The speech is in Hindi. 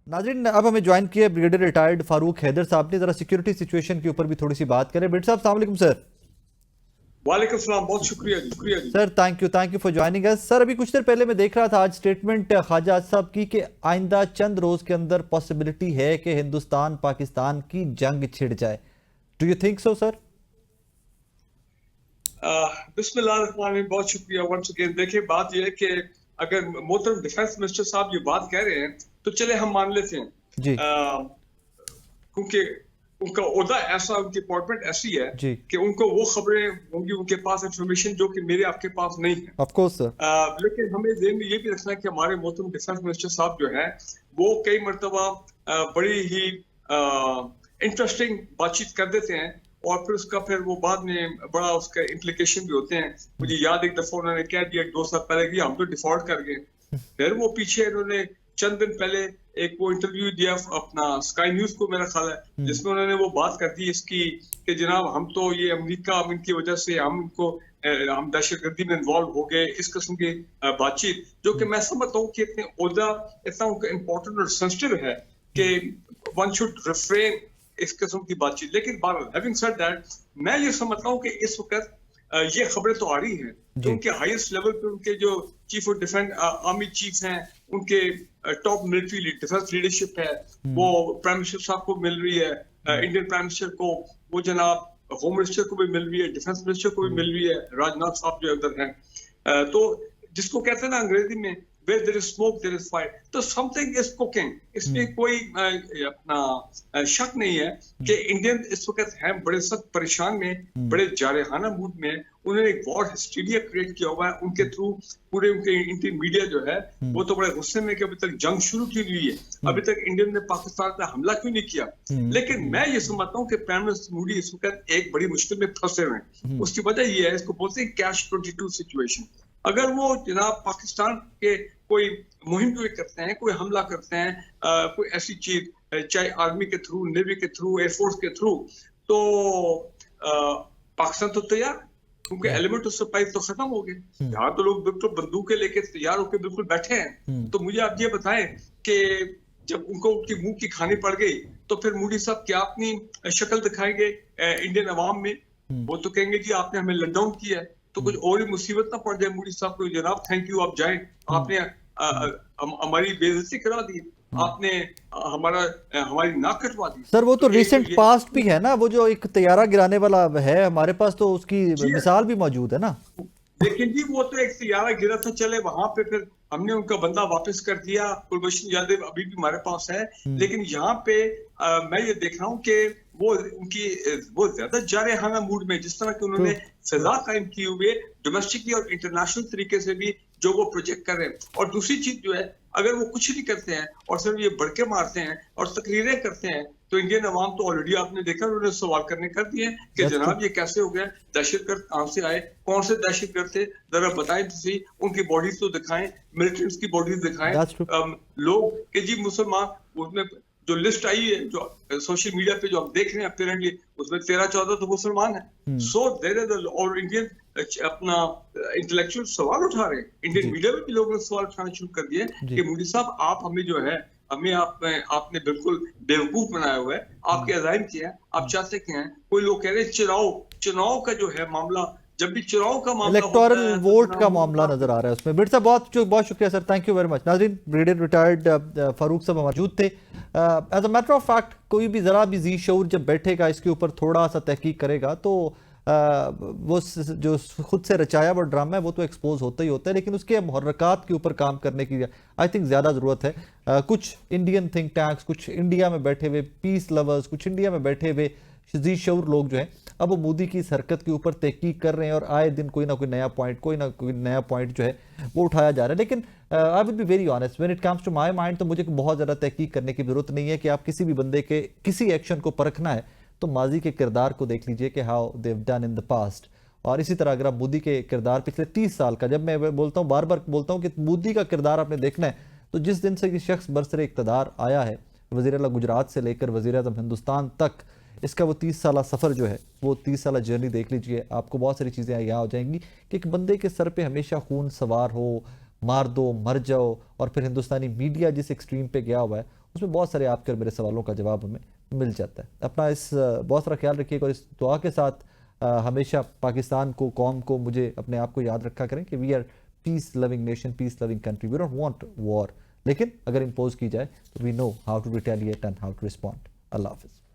नाज़रीन, अब हमें ज्वाइन किया ब्रिगेडियर रिटायर्ड फारूक हैदर साहब ने। जरा सिक्योरिटी सिचुएशन के ऊपर भी थोड़ी सी बात करें। ब्रिट साहब, अस्सलाम वालेकुम सर। वालेकुम सलाम, बहुत शुक्रिया जी, शुक्रिया जी। Sir thank you for joining us. Sir, अभी कुछ देर पहले मैं देख रहा था आज स्टेटमेंट ख्वाजा आज़ साहब की कि आइंदा चंद रोज के अंदर पॉसिबिलिटी है कि हिंदुस्तान पाकिस्तान की जंग छिड़ जाए। Do you think so sir? बिस्मिल्लाहिर्रहमानिर्रहीम, बहुत शुक्रिया वंस अगेन। देखिए, बात यह है कि अगर मोहतरम डिफेंस मिनिस्टर साहब ये बात कह रहे हैं तो चले हम मान लेते हैं, जी क्योंकि उनका ओहदा ऐसा, उनकी अपॉइंटमेंट ऐसी है जी, कि उनको वो खबरें होंगी, उनके पास इंफॉर्मेशन जो कि मेरे आपके पास नहीं है। Of course sir. लेकिन हमें ध्यान में ये भी रखना है कि हमारे मोहतरम डिफेंस मिनिस्टर साहब जो है वो कई मरतबा बड़ी ही इंटरेस्टिंग बातचीत कर देते हैं और फिर वो बाद में बड़ा उसका इम्प्लीकेशन भी होते हैं। मुझे याद एक दफा उन्होंने कह दिया 2 साल पहले कि हम तो डिफॉल्ट कर गए। फिर वो पीछे इन्होंने चंद दिन पहले एक वो इंटरव्यू दिया अपना स्काई न्यूज को, मेरा ख्याल है, जिसमें उन्होंने वो बात कर दी इसकी कि जनाब हम तो ये अमेरिका इनकी वजह से हम दहशतगर्दी में इन्वॉल्व हो गए, इस किस्म की बातचीत, जो कि मैं समझता हूँ कि इतने ओहदा इतना इम्पोर्टेंट और सेंसिटिव है कि वन शुड रिफ्रेन इस किस्म की बातचीत। लेकिन हैविंग सेड दैट, मैं ये समझता हूँ कि इस वक्त ये खबरें तो आ रही हैं कि उनके हाईएस्ट लेवल पे उनके जो chief of defence army chief हैं, उनके टॉप मिलिट्री डिफेंस लीडरशिप है, वो प्राइम मिनिस्टर साहब को मिल रही है, इंडियन प्राइम मिनिस्टर को, वो जनाब होम मिनिस्टर को भी मिल रही है, डिफेंस मिनिस्टर को भी मिल रही है, राजनाथ साहब जो उधर हैं। तो जिसको कहते हैं ना अंग्रेजी में where there is smoke there is fire, तो something is cooking। इसमें कोई अपना शक नहीं है कि इंडियन इस वक्त हैं बड़े सख्त परेशान में, बड़े जारहाना मूड में। उन्होंने एक वॉर हिस्टीरिया क्रिएट किया हुआ है उनके थ्रू। पूरे उनके इंडियन मीडिया जो है वो तो बड़े गुस्से में कि अभी तक जंग शुरू की हुई है, अभी तक इंडियन ने पाकिस्तान पे हमला क्यों नहीं किया। लेकिन मैं ये समझता हूँ कि प्राइम मिनिस्टर मोदी इस वक्त एक बड़ी मुश्किल में फंसे हुए हैं। उसकी वजह ये है, इसको बोलते हैं कैश 22 सिचुएशन। अगर वो जनाब पाकिस्तान के कोई मुहिम जो करते हैं, कोई हमला करते हैं, कोई ऐसी चीज, चाहे आर्मी के थ्रू, नेवी के थ्रू, एयरफोर्स के थ्रू, तो पाकिस्तान तो तैयार, क्योंकि एलिमेंट ऑफ सरप्राइज तो खत्म हो गए। यहाँ तो लोग बिल्कुल बंदूकें लेके तैयार होकर बिल्कुल बैठे हैं। तो मुझे आप ये बताएं कि जब उनको उनकी मुंह की खानी पड़ गई तो फिर मोदी साहब क्या अपनी शक्ल दिखाएंगे इंडियन अवाम में? वो तो कहेंगे कि आपने हमें लट डाउन किया है, तो कुछ और ही मुसीबत ना पड़ जाए मोदी साहब को, जनाब थैंक यू, आप जाएं, आपने हमारी बेइज्जती करा दी, आपने हमारी नाक कटवा दी। सर, वो तो रिसेंट ये पास्ट भी है ना, वो जो एक तैयारा गिराने वाला है हमारे पास, तो उसकी जी, मिसाल भी मौजूद है ना। लेकिन जी वो तो एक तैयारा गिरा था, चले वहां पे फिर हमने उनका बंदा वापस कर दिया। कुलभूषण यादव अभी भी हमारे पास है, लेकिन यहाँ पे मैं ये देख रहा हूँ कि वो ज्यादा जारहाना मूड में, जिस तरह की उन्होंने सजा कायम की हुई है डोमेस्टिकली और इंटरनेशनल तरीके से भी जो वो प्रोजेक्ट कर रहे हैं। और दूसरी चीज जो है, अगर वो कुछ नहीं करते हैं और सिर्फ ये बढ़के मारते हैं और तकरीरें करते हैं, तो इंडियन अवाम तो ऑलरेडी आपने देखा उन्होंने सवाल करने कर दिए कि जनाब ये कैसे हो गया, दहशतगर्द कहां से आए, कौन से दहशतगर्द थे, जरा बताएं तो सही, उनकी बॉडीज तो दिखाएं, मिलिटेंट्स की बॉडीज दिखाएं। लोग कि जी मुसलमान, उसमें जो लिस्ट आई है जो सोशल मीडिया पे जो हम देख रहे हैं अपेरेंटली, उसमें 13-14 तो मुसलमान है। सो देयर इज और इंडियन अपना इंटेलेक्चुअल सवाल उठा रहे हैं, इंडियन मीडिया में भी लोगों ने सवाल उठाना शुरू कर दिए कि मोदी साहब आप हमें जो है, हमें आपने बिल्कुल बेवकूफ बनाया हुआ है, आपके अजाइम किया है, आप चाहते क्या हैं। कोई लोग कह रहे हैं चुनाव का जो है मामला, जब भी चुनाव का मामला इलेक्टोरल वोट का मामला नजर आ रहा है उसमें। बिट साहब, बहुत शुक्रिया sir, thank you very much. नाज़रीन, ब्रिगेडियर रिटायर्ड फारूक साहब मौजूद थे। As a matter of fact, कोई भी ज़रा भी जी शऊर जब बैठेगा, इसके ऊपर थोड़ा सा तहकीक करेगा, तो वो जो खुद से रचाया हुआ ड्रामा है वो तो एक्सपोज होता ही होता है, लेकिन उसके मुहर्रकात के ऊपर काम करने की आई थिंक ज़्यादा ज़रूरत है। कुछ इंडियन थिंक टैंक्स, कुछ इंडिया में बैठे हुए पीस लवर्स, कुछ इंडिया में बैठे हुए जी शऊर लोग जो हैं, अब वो मोदी की इस हरकत के ऊपर तहकीक कर रहे हैं और आए दिन कोई ना कोई नया पॉइंट जो है वो उठाया जा रहा है। लेकिन I will be very honest, when it comes to my mind, तो मुझे बहुत ज़्यादा तहकीक करने की जरूरत नहीं है। कि आप किसी भी बंदे के किसी एक्शन को परखना है तो माजी के किरदार को देख लीजिए कि how they have done in the past. और इसी तरह अगर आप मोदी के किरदार पिछले 30 साल का, जब मैं बोलता हूँ, बार बार बोलता हूँ कि मोदी का किरदार आपने देखना है, तो जिस दिन से ये शख्स बरसरे इक़्तिदार आया है, वज़ीर आला गुजरात से लेकर वज़ीर आज़म हिंदुस्तान तक, इसका वो 30 साल सफ़र जो है, वो 30 साल जर्नी देख लीजिए, आपको बहुत सारी चीज़ें यहाँ हो जाएंगी कि एक बंदे के सर पे हमेशा खून सवार हो, मार दो मर जाओ, और फिर हिंदुस्तानी मीडिया जिस एक्सट्रीम पे गया हुआ है उसमें बहुत सारे आपके और मेरे सवालों का जवाब हमें मिल जाता है। अपना इस बहुत सारा ख्याल रखिएगा और इस दुआ के साथ हमेशा पाकिस्तान को, कौम को, मुझे अपने आप को याद रखा करें कि we are peace loving nation, peace loving country, we don't want war, लेकिन अगर इम्पोज की जाए तो we know how to retaliate and how to respond. अल्लाह हाफिज़।